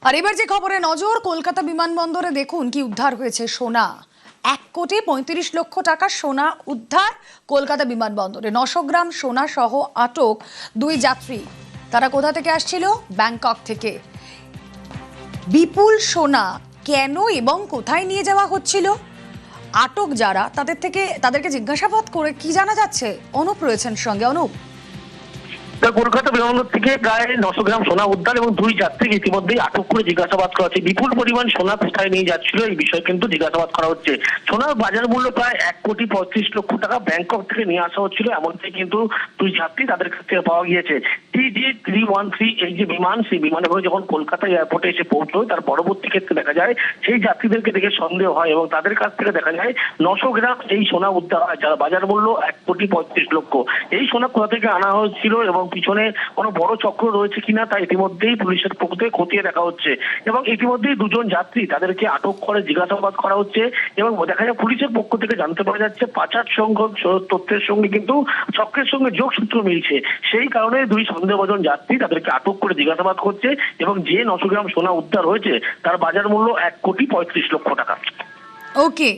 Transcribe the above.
আর এবার যে খবরে নজর, কলকাতা বিমানবন্দরে দেখুন কি উদ্ধার হয়েছে সোনা। 1,35,00,000 টাকার সোনা উদ্ধার কলকাতা বিমানবন্দরে। 900 গ্রাম সোনা সহ আটক 2 যাত্রী। তারা কোথা থেকে আসছিল? ব্যাংকক থেকে। বিপুল সোনা কেন এবং কোথায় নিয়ে যাওয়া হচ্ছিল? আটক যারা তাদেরকে জিজ্ঞাসাবাদ করে কি জানা যাচ্ছে? অনুপ রয়েছেন সঙ্গে। অনুপ, কলকাতা বিমানবন্দর থেকে প্রায় 900 গ্রাম সোনা উদ্ধার এবং 2 যাত্রীকে ইতিমধ্যেই আটক করে জিজ্ঞাসাবাদ করা হচ্ছে। বিপুল পরিমাণ সোনা কোথায় নিয়ে যাচ্ছিল এই বিষয়ে কিন্তু জিজ্ঞাসাবাদ করা হচ্ছে। সোনার বাজার মূল্য প্রায় 1,35,00,000 টাকা ব্যাংকক থেকে নিয়ে আসা হচ্ছিল, এমনটাই কিন্তু 2 যাত্রী তাদের কাছ থেকে পাওয়া গিয়েছে। TG313 এই যে বিমান, সেই বিমানে করে যখন কলকাতা এয়ারপোর্টে এসে পৌঁছয় তার পরবর্তী ক্ষেত্রে দেখা যায় সেই যাত্রীদেরকে দেখে সন্দেহ হয় এবং তাদের কাছ থেকে দেখা যায় 900 গ্রাম এই সোনা উদ্ধার হয়, যার বাজার মূল্য 1,35,00,000। এই সোনা কোথা থেকে আনা হয়েছিল এবং পিছনে কোনো বড় চক্র রয়েছে কিনা তা ইতিমধ্যেই পুলিশের পক্ষ থেকে খতিয়ে দেখা হচ্ছে এবং ইতিমধ্যেই 2 জন যাত্রী তাদেরকে আটক করে জিজ্ঞাসাবাদ করা হচ্ছে এবং দেখা যায় পুলিশের পক্ষ থেকে জানতে পারা যাচ্ছে পাচার সংখ্যক তথ্যের সঙ্গে কিন্তু চক্রের সঙ্গে যোগসূত্র মিলছে। সেই কারণে 2 সন্দেহভাজন যাত্রী তাদেরকে আটক করে জিজ্ঞাসাবাদ করছে এবং যে 900 গ্রাম সোনা উদ্ধার হয়েছে তার বাজার মূল্য 1,35,00,000 টাকা। ওকে।